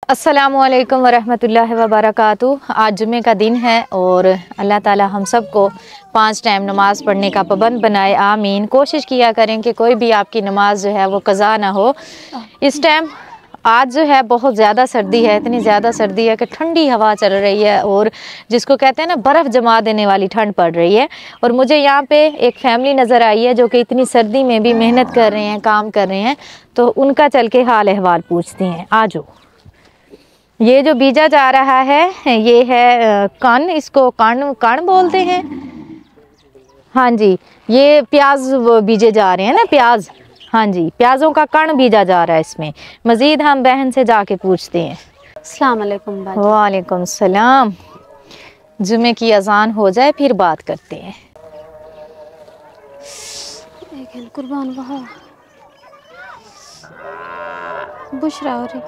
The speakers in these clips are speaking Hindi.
अस्सलामुअलैकुम वरहमतुल्लाहि वबरकातुहू। आज जुमे का दिन है और अल्लाह ताला हम सबको 5 टाइम नमाज़ पढ़ने का पाबंद बनाए, आमीन। कोशिश किया करें कि कोई भी आपकी नमाज जो है वो कज़ा ना हो। इस टाइम आज जो है बहुत ज़्यादा सर्दी है, इतनी ज़्यादा सर्दी है कि ठंडी हवा चल रही है और जिसको कहते हैं ना बर्फ़ जमा देने वाली ठंड पड़ रही है। और मुझे यहाँ पे एक फैमिली नज़र आई है जो कि इतनी सर्दी में भी मेहनत कर रहे हैं, काम कर रहे हैं, तो उनका चल के हाल अहवाल पूछते हैं। आजो, ये जो बीजा जा रहा है ये है कण, इसको कण बोलते हैं। हाँ जी, ये प्याज बीजे जा रहे हैं ना, प्याज। हाँ जी, प्याज़ों का कण बीजा जा रहा है इसमें। मज़ीद हम बहन से जाके पूछते हैं। अस्सलाम वालेकुम बाजी। वालेकुम सलाम। जुमे की अजान हो जाए फिर बात करते हैं। कुर्बान वहा बुशरा हो रही।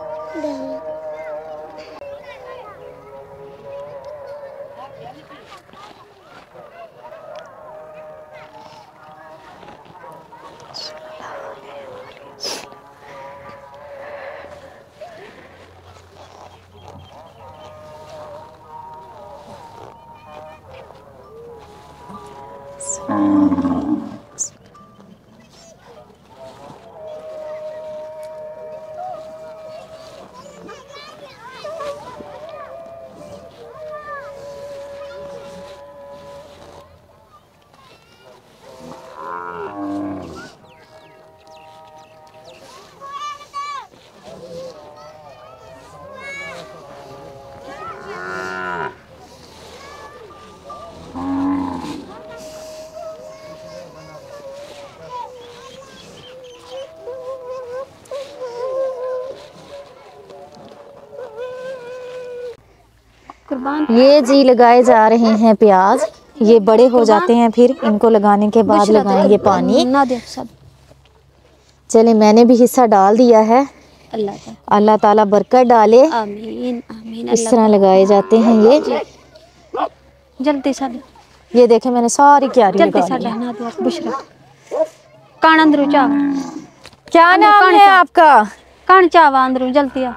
ये जी लगाए जा रहे हैं प्याज, ये बड़े हो जाते हैं, फिर इनको लगाने के बाद लगाएंगे पानी। चले, मैंने भी हिस्सा डाल दिया है। अल्लाह ताला बरकत डाले, आमीन आमीन। इस तरह लगाए जाते हैं ये। जल्दी से ये देखे मैंने सारी क्यारी लगा ली है। कान अंदरू चाव। क्या नाम है आपका? कान चावा अंदरू जल्दी आ।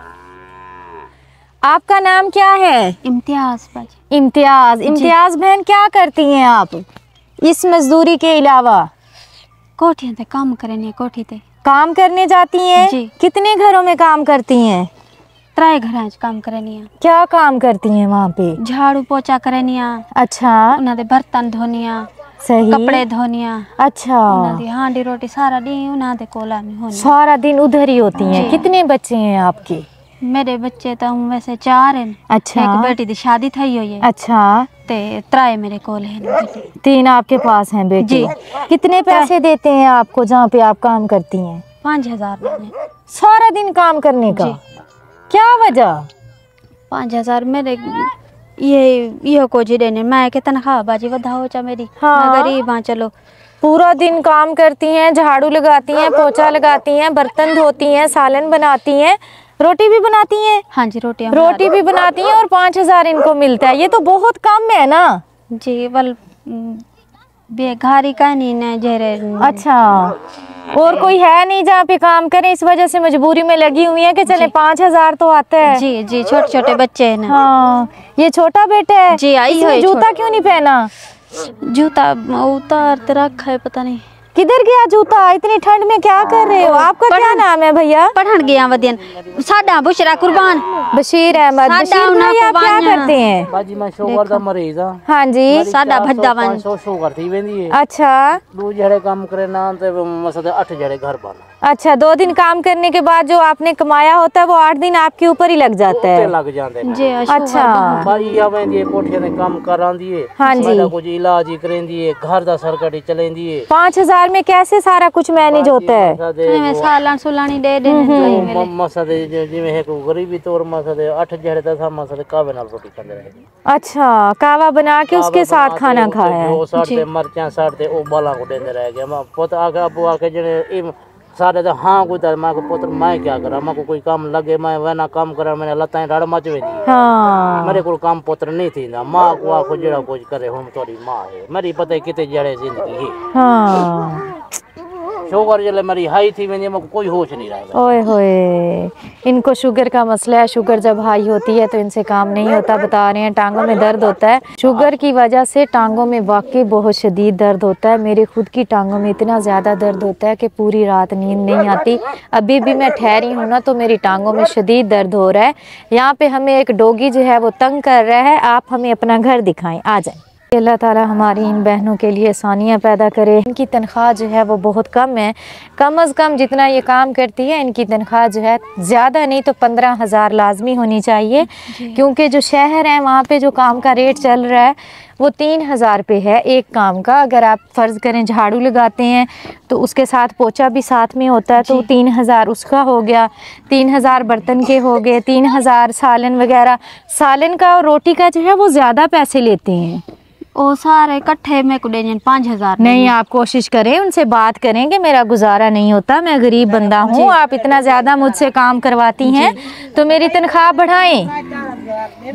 आपका नाम क्या है? इम्तियाज बाजी। इम्तियाज। इम्तियाज बहन, क्या करती हैं आप इस मजदूरी के अलावा? कोठियां ते काम करनी है, कोठी ते काम करने जाती हैं जी। कितने घरों में काम करती हैं? 3 घर काम करनी है। क्या काम करती हैं वहाँ पे? झाड़ू पोछा करनी है। अच्छा, उन्हां दे बर्तन धोनिया, सही, कपड़े धोनिया। अच्छा, उन्हां दी हांडी रोटी सारा दिन उन्हां दे कोला में होनी। सारा दिन उधर ही होती हैं। कितने बच्चे हैं आपके? मेरे बच्चे तो वैसे 4 हैं। अच्छा, एक बेटी दी शादी थई हुई है। अच्छा, ते 3 मेरे कोल हैं बेटी। 3 आपके पास हैं बेटी जी। कितने पैसे देते हैं आपको जहाँ पे आप काम करती हैं? 5000 देने। सारा दिन काम करने का? क्या वजह? 5000 मेरे ये को जी देने। मैं के तनख्वाह बाजी वधा हो चा मेरी। हाँ, मैं गरीब हां। चलो, पूरा दिन काम करती हैं, झाड़ू लगाती हैं, पोछा लगाती हैं, बर्तन धोती हैं, सालन बनाती हैं, रोटी भी बनाती हैं। हाँ जी, रोटी भी बनाती हैं और 5000 इनको मिलता है। ये तो बहुत कम है ना जी। बल बेघारी का नहीं ना जेरे। अच्छा, और कोई है नहीं जहाँ पे काम करें, इस वजह से मजबूरी में लगी हुई है कि चले 5000 तो आता है। जी जी, छोटे छोटे बच्चे हैं ना। हाँ, ये छोटा बेटा है जी। आई है। जूता क्यों नहीं पहना? जूता उतार ते रखा है, पता नहीं किधर गया जूता? इतनी ठंड में क्या कर रहे हो? आपका क्या नाम है भैया? पढ़न गया वदियन। साडा बुशरा कुर्बान। बशीर अहमद। बशीर भाई, आप क्या करते हैं? बाजी मैं शुगर दा मरीज हां। हाँ जी। साडा भद्दावन शुगर थी वेंदी है। अच्छा, 2 जड़े काम करे ना ते मसद 8 जड़े घर बना। अच्छा, 2 दिन काम करने के बाद जो आपने कमाया होता है वो 8 दिन आपके ऊपर ही लग जाता है। लग जाते जी। अच्छा, बाजी आवेंदी है, कोठे ने काम करांदी है। हाँ जी। मेरा कुछ इलाज ही करेंदी है, घर दा सरकट ही चलेंदी है। 5000 में कैसे सारा कुछ मैनेज होता है? मैं सालान सुलानी दे देने मसद जिवें है को गरीबी तौर मसद 8 जड़े दा मसद कावे नाल रोटी खांदे रहे। अच्छा, कावा बना के उसके साथ खाना खाया? वो साड़ते मरचां साड़ते ओ बाला को देंदे रह गया। मैं पुत आके अबू आके जने सारे तो हाँ कोई तो मैं को पुत्र मैं क्या करा, मैं को कोई काम लगे मैं वना काम करा, मैंने लताएं रड़ मच वेंदी। हाँ, मेरे को काम पुत्र नहीं थी ना, माँ को आखो जेड़ा कुछ करे हम तोरी माँ है, मेरी पता है कितने जड़े जिंदगी है। हाँ, शुगर जले मेरी हाई थी मैंने मुझे कोई होश नहीं रहा। ओए होए, इनको शुगर का मसला है। शुगर जब हाई होती है तो इनसे काम नहीं होता। बता रहे हैं टांगों में दर्द होता है। शुगर की वजह से टांगों में वाकई बहुत शदीद दर्द होता है। मेरे खुद की टांगों में इतना ज़्यादा दर्द होता है कि पूरी रात नींद नहीं आती। अभी भी मैं ठहरी हूँ ना तो मेरी टांगों में शदीद दर्द हो रहा है। यहाँ पे हमें एक डॉगी जो है वो तंग कर रहा है। आप हमें अपना घर दिखाएं, आ जाएं। अल्लाह ताला हमारी इन बहनों के लिए आसानियाँ पैदा करे। इनकी तनख्वाह जो है वो बहुत कम है। कम अज़ कम जितना ये काम करती है इनकी तनख्वाह जो है ज़्यादा नहीं तो 15,000 लाजमी होनी चाहिए, क्योंकि जो शहर है वहाँ पे जो काम का रेट चल रहा है वो 3,000 पे है एक काम का। अगर आप फ़र्ज़ करें झाड़ू लगाते हैं तो उसके साथ पोछा भी साथ में होता है तो 3,000 उसका हो गया, 3,000 बर्तन के हो गए, 3,000 सालन वगैरह। सालन का और रोटी का जो है वो ज़्यादा पैसे लेते हैं। ओ सारे इकट्ठे में को देने 5,000 नहीं, आप कोशिश करें, उनसे बात करें कि मेरा गुजारा नहीं होता, मैं गरीब बंदा हूँ, आप इतना ज़्यादा मुझसे काम करवाती हैं तो मेरी तनख्वाह बढ़ाएं।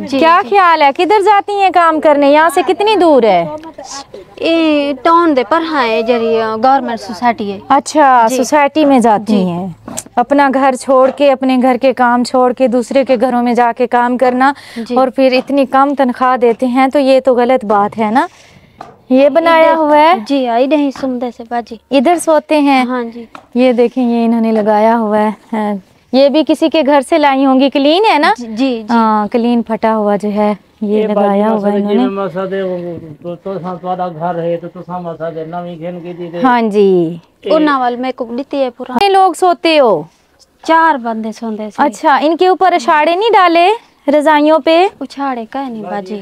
क्या ख्याल है, किधर जाती हैं काम करने? यहाँ से कितनी दूर है? ये टाउन दे पर है जरिए गवर्नमेंट सोसाइटी है। अच्छा, सोसाइटी में जाती हैं। अपना घर छोड़ के, अपने घर के काम छोड़ के दूसरे के घरों में जाके काम करना और फिर इतनी कम तनख्वाह देते हैं तो ये तो गलत बात है ना। ये बनाया हुआ है जी, आई नहीं सुनते से बाजी, इधर सोते हैं। हाँ जी, ये देखें, ये इन्होंने लगाया हुआ है। ये भी किसी के घर से लाई होंगी। क्लीन है ना? जी हाँ, क्लीन फटा हुआ जो है ये लगाया हुआ है इन्होंने। घर है तो नवी घेन की दी। हाँ जी, उन्नावल में को देती है पूरा। कितने लोग सोते हो? 4 बंदे सोते से। अच्छा, इनके ऊपर अशाड़े नहीं डाले रजाइयों पे? उछाड़े का नहीं बाजी।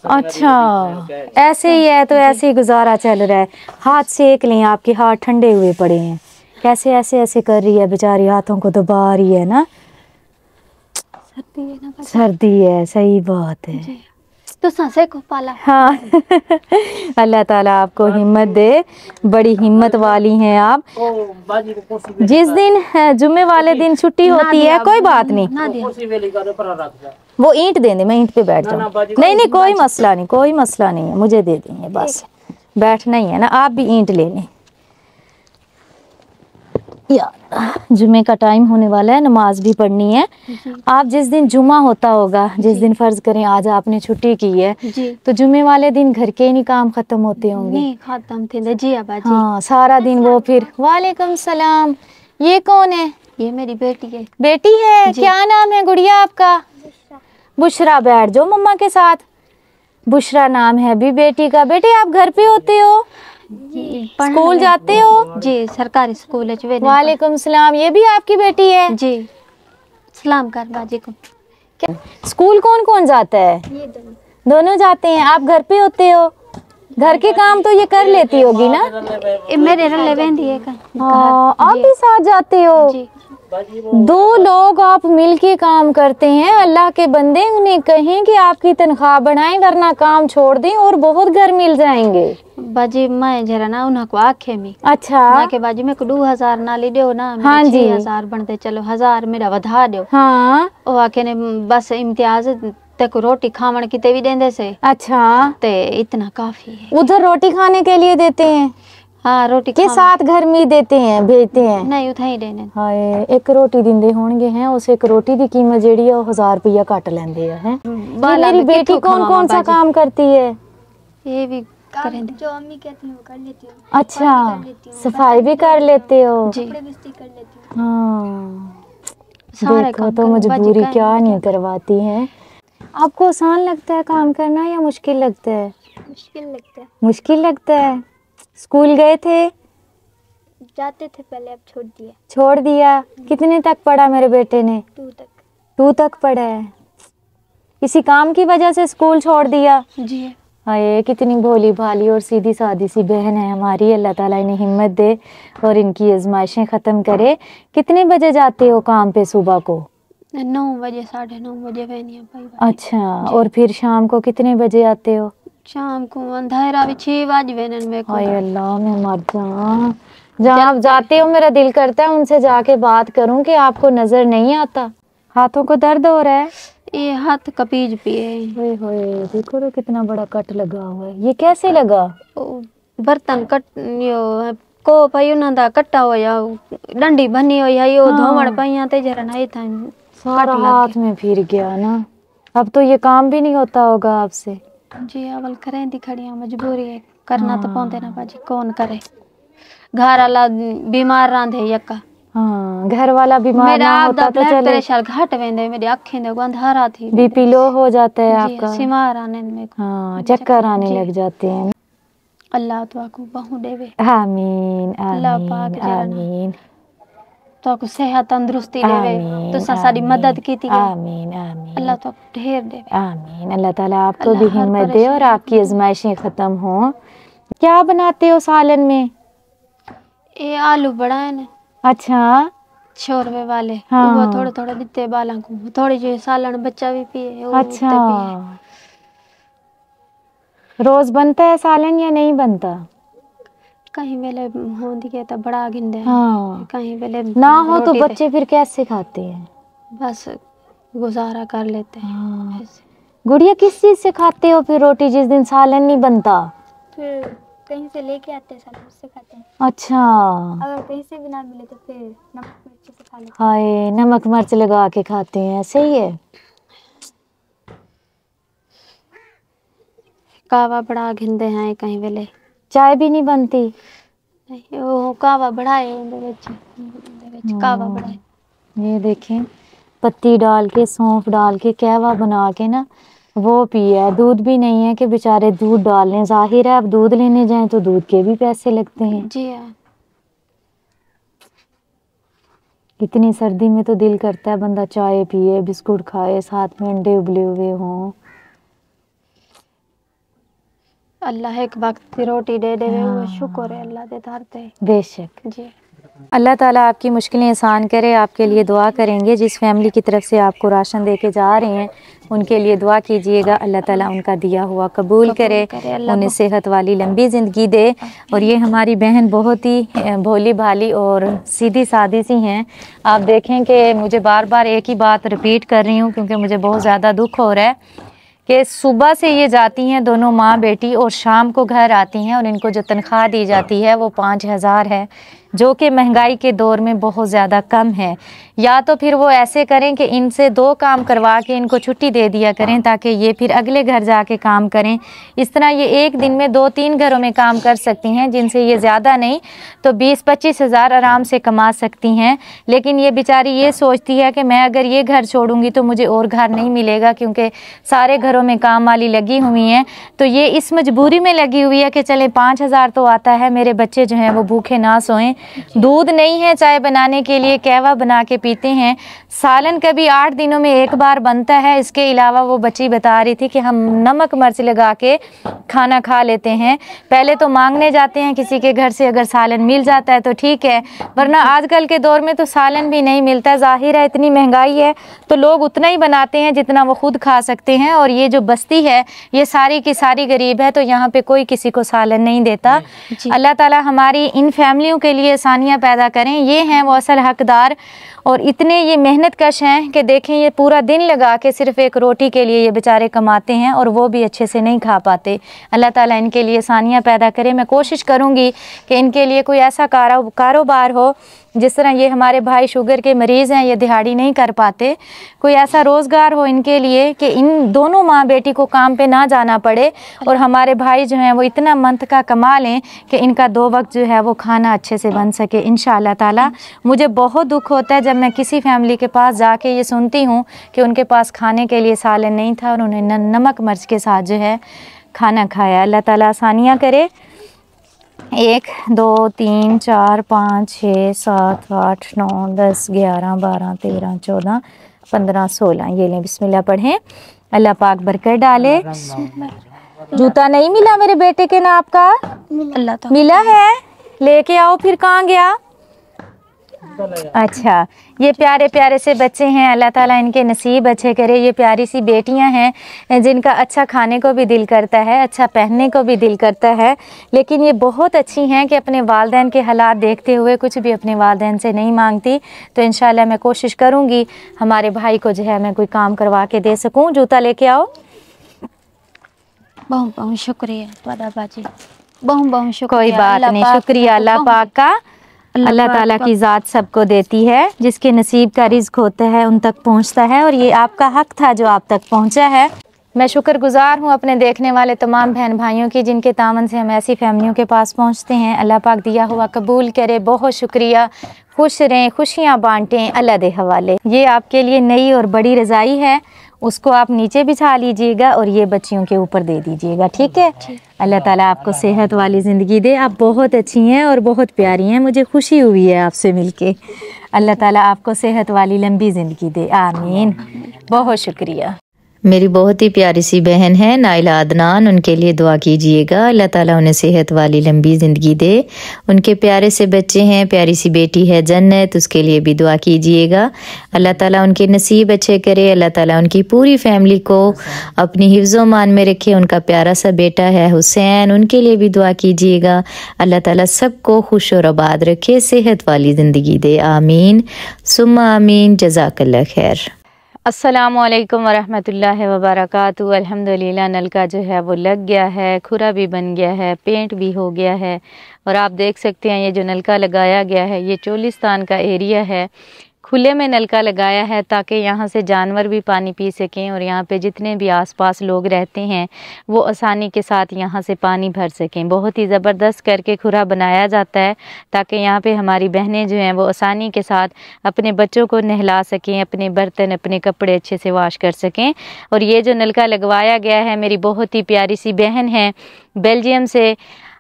अच्छा, ऐसे ही है तो ऐसे ही गुजारा चल रहा है। हाथ सेक लें, आपके हाथ ठंडे हुए पड़े हैं। कैसे ऐसे ऐसे कर रही है बेचारी, हाथों को दबा रही है ना। सर्दी है ना, सर्दी है, सही बात है। तो सांसे को पाला। हाँ अल्लाह ताला आपको हिम्मत दे, बड़ी हिम्मत वाली हैं आप। जिस दिन जुम्मे वाले दिन छुट्टी होती है कोई बात नहीं, वो ईंट दे दे, मैं ईंट पे बैठ जाऊँ। नहीं नहीं, कोई मसला नहीं, कोई मसला नहीं है, मुझे दे देंगे, बस बैठना ही है ना। आप भी ईंट ले लें। यार, जुम्मे का टाइम होने वाला है, नमाज भी पढ़नी है। आप जिस दिन जुम्मा होता होगा, जिस दिन फर्ज करें आज आपने छुट्टी की है तो जुम्मे वाले दिन घर के नहीं काम खत्म होते होंगे? नहीं खत्म थे जी आबाजी। हाँ, सारा दिन वो फिर। वालेकुम सलाम, ये कौन है? ये मेरी बेटी है। बेटी है? क्या नाम है गुड़िया आपका? बुशरा। बैठ जाओ मम्मा के साथ। बुशरा नाम है अभी बेटी का। बेटे आप घर पे होते हो? स्कूल जाते हो? जी, सरकारी स्कूल है। वालेकुम सलाम, ये भी आपकी बेटी है? जी, सलाम कर बाजी को। स्कूल कौन कौन जाता है? ये दोनों जाते हैं। आप घर पे होते हो? घर के काम तो ये कर लेती होगी ना? मेरे रले वेंदी है का। हाँ, आप भी साथ जाते हो? जी। 2 लोग आप मिलके काम करते हैं। अल्लाह के बंदे, उन्हें कहें कि आपकी तनख्वाह बढ़ाएं वरना काम छोड़ दें और बहुत घर मिल जाएंगे। बाजी मैं जरा ना उन्हें को आखे में। अच्छा, मां के बाजी में को 2,000 ना ली दो ना। हाँ जी, 6,000 बनते, चलो 1,000 मेरा वधा दो। हाँ, ओ आखे ने बस इम्तियाज तक रोटी खावन की ते भी देंदे से। अच्छा, ते इतना काफी है। उधर रोटी खाने के लिए देते हैं? हाँ, रोटी के साथ घर में देते हैं, भेजते हैं? नहीं, उठा ही देने। हाय, एक रोटी दिंदे होंगे हैं। उस एक रोटी की कीमत जेड़ी है 1,000 रुपया कट लेंदे हैं। मेरी बेटी कौन कौन सा काम करती है? ये भी करें जो अम्मी कहती हैं वो कर लेती हूँ। अच्छा, सफाई भी कर लेते हो? जी। कपड़े इस्त्री कर लेती हूँ। हाँ, सारे देखो काम तो करो, मजबूरी बाजी क्या नहीं करवाती हैं। आपको आसान लगता है काम करना या मुश्किल लगता है? मुश्किल लगता है। मुश्किल लगता है। स्कूल गए थे? जाते थे पहले, अब छोड़ दिया। छोड़ दिया? कितने तक पढ़ा मेरे बेटे ने? 2 तक। 2 तक पढ़ा है। इसी काम की वजह से स्कूल छोड़ दिया? जी। हाय, कितनी भोली भाली और सीधी सादी सी बहन है हमारी। अल्लाह ताला इन्हें हिम्मत दे और इनकी आजमाइशें ख़त्म करे। कितने बजे जाते हो काम पे सुबह को? 9 बजे 9:30 बजे वैनिया पाई। अच्छा, और फिर शाम को कितने बजे आते हो? शाम को अंधेरा भी 6 बजे वेनन में को। हाय अल्लाह, मैं मर जाऊं। जहाँ आप जाते हो मेरा दिल करता है उनसे जाके बात करूं कि आपको नजर नहीं आता। हाथों को दर्द हो रहा है? ये हाथ कपीज पिए। होए होए, देखो तो कितना बड़ा कट लगा हुआ है। ये कैसे लगा? बर्तन कट यो को भाई उन्हां दा कट्टा होया डंडी बनी होई है यो धोवण पईया ते जरा नहीं था सारा हाथ में फिर गया ना। अब तो ये काम भी नहीं होता होगा आपसे। जी अवल करें दी खड़िया मजबूरी है करना तो पौंदे ना बाजी कौन करे। घर वाला बीमार रांधे यक्का। हाँ घर वाला बीमार मेरा ना आप होता तो चले। प्रेशर घट वेंदे मेरी आंखें दे अंधारा थी बीपी लो हो जाता है आपका। सिमार आने में हाँ चक्कर आने लग जाते हैं। अल्लाह तो आपको बहु देवे। आमीन अल्लाह पाक आमीन आमीन। तो आपको सेहत तंदुरुस्ती देवे तो सारी मदद की थी। आमीन आमीन। अल्लाह तो ढेर देवे। आमीन। अल्लाह ताला आपको भी हिम्मत दे और आपकी आजमाइशें खत्म हो। क्या बनाते हो सालन में? ये आलू बड़ा है ना। अच्छा छोरवे वाले हाँ। वो थोड़े थोड़े दिते बाला को थोड़ी जी सालन बच्चा भी पिए। अच्छा रोज बनता है सालन या नहीं बनता? कहीं वेले होंदी के तो बड़ा गिंदे हाँ। कहीं वेले ना हो तो बच्चे फिर कैसे खाते हैं? बस गुजारा कर लेते हैं। हाँ। गुड़िया किस चीज से खाते हो फिर रोटी जिस दिन सालन नहीं बनता? फिर कहीं से लेके आते हैं सालन उससे खाते हैं। अच्छा अगर कहीं से भी ना मिले तो फिर नमक मिर्च से खा लेते हाय नमक मिर्च लगा के खाते हैं। सही है। कावा बड़ा घिंदे हैं कहीं वेले। चाय भी नहीं बनती? नहीं वो कावा बढ़ाए कावा बढ़ाए। ये देखें पत्ती डाल के सौंफ डाल के कहवा बना के ना वो पिया। दूध भी नहीं है कि बेचारे दूध डाल लें। जाहिर है अब दूध लेने जाएं तो दूध के भी पैसे लगते हैं। जी हाँ। इतनी सर्दी में तो दिल करता है बंदा चाय पिए बिस्कुट खाए साथ में अंडे उबले हुए हों। अल्लाह एक वक्त की रोटी दे देवे वो शुक्र है अल्लाह दे धारते। बेशक जी अल्लाह ताला आपकी मुश्किलें आसान करे। आपके लिए दुआ करेंगे। जिस फैमिली की तरफ से आपको राशन दे के जा रहे हैं उनके लिए दुआ कीजिएगा। अल्लाह ताला उनका दिया हुआ कबूल करे उन्हें सेहत वाली लंबी ज़िंदगी दे। और ये हमारी बहन बहुत ही भोली भाली और सीधी सादी सी हैं। आप देखें कि मुझे बार बार एक ही बात रिपीट कर रही हूँ क्योंकि मुझे बहुत ज़्यादा दुख हो रहा है कि सुबह से ये जाती हैं दोनों माँ बेटी और शाम को घर आती हैं और इनको जो तनख्वाह दी जाती है वो 5,000 है जो कि महंगाई के दौर में बहुत ज़्यादा कम है। या तो फिर वो ऐसे करें कि इनसे 2 काम करवा के इनको छुट्टी दे दिया करें ताकि ये फिर अगले घर जाके काम करें। इस तरह ये एक दिन में 2-3 घरों में काम कर सकती हैं जिनसे ये ज़्यादा नहीं तो 20-25 हज़ार आराम से कमा सकती हैं। लेकिन ये बेचारी ये सोचती है कि मैं अगर ये घर छोड़ूंगी तो मुझे और घर नहीं मिलेगा क्योंकि सारे घरों में काम वाली लगी हुई हैं। तो ये इस मजबूरी में लगी हुई है कि चले 5,000 तो आता है मेरे बच्चे जो हैं वो भूखे ना सोएं। दूध नहीं है चाय बनाने के लिए कहवा बना के पीते हैं। सालन कभी 8 दिनों में एक बार बनता है। इसके अलावा वो बच्ची बता रही थी कि हम नमक मिर्च लगा के खाना खा लेते हैं। पहले तो मांगने जाते हैं किसी के घर से अगर सालन मिल जाता है तो ठीक है वरना आजकल के दौर में तो सालन भी नहीं मिलता। जाहिर है इतनी महंगाई है तो लोग उतना ही बनाते हैं जितना वो खुद खा सकते हैं। और ये जो बस्ती है ये सारी की सारी गरीब है तो यहाँ पे कोई किसी को सालन नहीं देता। अल्लाह ताला हमारी इन फैमिलियों के लिए आसानियाँ पैदा करें। ये हैं वो असल हकदार और इतने ये मेहनत कश हैं कि देखें ये पूरा दिन लगा के सिर्फ एक रोटी के लिए ये बेचारे कमाते हैं और वो भी अच्छे से नहीं खा पाते। अल्लाह ताला इनके लिए आसानियाँ पैदा करे। मैं कोशिश करूँगी कि इनके लिए कोई ऐसा कारोबार हो जिस तरह ये हमारे भाई शुगर के मरीज़ हैं ये दिहाड़ी नहीं कर पाते कोई ऐसा रोज़गार हो इनके लिए कि इन दोनों माँ बेटी को काम पे ना जाना पड़े और हमारे भाई जो हैं वो इतना मंथ का कमा लें कि इनका 2 वक्त जो है वो खाना अच्छे से बन सके इंशाअल्लाह ताला। मुझे बहुत दुख होता है जब मैं किसी फैमिली के पास जाके ये सुनती हूँ कि उनके पास खाने के लिए सालन नहीं था और उन्हें नमक मिर्च के साथ जो है खाना खाया। अल्लाह ताला आसानियाँ करे। 1 2 3 4 5 6 7 8 9 10 11 12 13 14 15 16 ये लें बिस्मिल्लाह पढ़ें। अल्लाह पाक बरकत डाले। जूता नहीं मिला मेरे बेटे के नाप का? अल्लाह तो मिला है लेके आओ। फिर कहाँ गया? अच्छा ये प्यारे प्यारे से बच्चे हैं। अल्लाह ताला इनके नसीब अच्छे करे। ये प्यारी सी बेटियां हैं जिनका अच्छा खाने को भी दिल करता है अच्छा पहनने को भी दिल करता है। लेकिन ये बहुत अच्छी हैं कि अपने वालिदैन के हालात देखते हुए कुछ भी अपने वालिदैन से नहीं मांगती। तो इंशाल्लाह मैं कोशिश करूँगी हमारे भाई को जो है मैं कोई काम करवा के दे सकूँ। जूता लेके आओ। बहुत बहुत शुक्रिया बाजी। बहुत बहुत शुक्रिया। कोई बात नहीं, शुक्रिया अल्लाह पाक का। अल्लाह ताला की ज़ात सबको देती है, जिसके नसीब का रिज़्क होता है उन तक पहुंचता है, और ये आपका हक था जो आप तक पहुंचा है। मैं शुक्रगुजार हूँ अपने देखने वाले तमाम बहन भाइयों की, जिनके तावन से हम ऐसी फैमिलियों के पास पहुँचते हैं। अल्लाह पाक दिया हुआ कबूल करे। बहुत शुक्रिया। खुश रहें, खुशियाँ बांटें, अल्लाह दे हवाले। ये आपके लिए नई और बड़ी रज़ाई है, उसको आप नीचे बिछा लीजिएगा और ये बच्चियों के ऊपर दे दीजिएगा, ठीक है। अल्लाह ताला आपको सेहत वाली ज़िंदगी दे। आप बहुत अच्छी हैं और बहुत प्यारी हैं, मुझे खुशी हुई है आपसे मिलके। अल्लाह ताला आपको सेहत वाली लंबी ज़िंदगी दे, आमीन। बहुत शुक्रिया। मेरी बहुत ही प्यारी सी बहन है नाइला अदनान, उनके लिए दुआ कीजिएगा। अल्लाह ताला उन्हें सेहत वाली लंबी ज़िंदगी दे। उनके प्यारे से बच्चे हैं, प्यारी सी बेटी है जन्नत, उसके लिए भी दुआ कीजिएगा। अल्लाह ताला उनके नसीब अच्छे करे। अल्लाह ताला उनकी पूरी फैमिली को अपनी हिफ्ज़ो मान में रखे। उनका प्यारा सा बेटा है हुसैन, उनके लिए भी दुआ कीजिएगा। अल्लाह ताला सबको खुश और आबाद रखे, सेहत वाली ज़िंदगी दे, आमीन सुम्मा आमीन। जज़ाकल्लाह खैर। अस्सलामुअलैकुम वरहमतुल्लाहि वबरकातुहू। अल्हम्दुलिल्लाह नलका जो है वो लग गया है, खुरा भी बन गया है, पेंट भी हो गया है। और आप देख सकते हैं ये जो नलका लगाया गया है ये चोलिस्तान का एरिया है। खुले में नलका लगाया है ताकि यहाँ से जानवर भी पानी पी सकें और यहाँ पे जितने भी आसपास लोग रहते हैं वो आसानी के साथ यहाँ से पानी भर सकें। बहुत ही ज़बरदस्त करके खुरा बनाया जाता है ताकि यहाँ पे हमारी बहनें जो हैं वो आसानी के साथ अपने बच्चों को नहला सकें, अपने बर्तन अपने कपड़े अच्छे से वाश कर सकें। और ये जो नलका लगवाया गया है, मेरी बहुत ही प्यारी सी बहन है बेल्जियम से,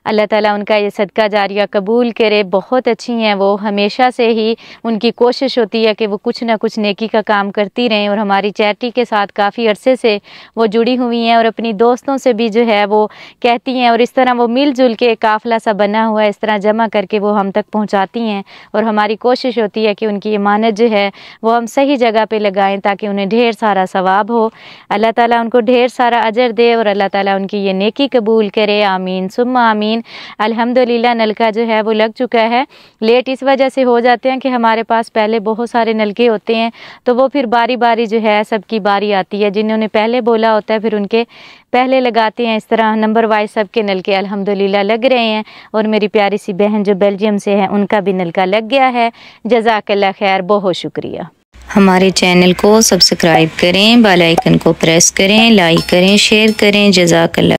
अल्लाह ताला उनका ये सदका जारिया कबूल करे। बहुत अच्छी हैं वो, हमेशा से ही उनकी कोशिश होती है कि वो कुछ ना कुछ नेकी का काम करती रहें और हमारी चैरिटी के साथ काफ़ी अरसे से वो जुड़ी हुई हैं और अपनी दोस्तों से भी जो है वो कहती हैं और इस तरह वो मिलजुल के काफ़िला सा बना हुआ है, इस तरह जमा करके वो हम तक पहुँचाती हैं। और हमारी कोशिश होती है कि उनकी इमानत जो है वो हम सही जगह पर लगाएँ ताकि उन्हें ढेर सारा सवाब हो। अल्लाह ताला उनको ढेर सारा अजर दे और अल्लाह ताला उनकी ये नेकी कबूल करे, आमीन सुम्मा आमीन। अल्हम्दुलिल्लाह नलका जो है वो लग चुका है। लेट इस वजह से हो जाते हैं कि हमारे पास पहले बहुत सारे नलके होते हैं तो वो फिर बारी बारी जो है सबकी बारी आती है, जिन्होंने पहले बोला होता है फिर उनके पहले लगाते हैं। इस तरह नंबर वाइज सबके नलके अल्हम्दुलिल्लाह लग रहे हैं। और मेरी प्यारी सी बहन जो बेल्जियम से है उनका भी नलका लग गया है। जज़ाकल्लाह खैर, बहुत शुक्रिया। हमारे चैनल को सब्सक्राइब करें, बेल आइकन को प्रेस करें, लाइक करें, शेयर करें। जज़ाकल्लाह।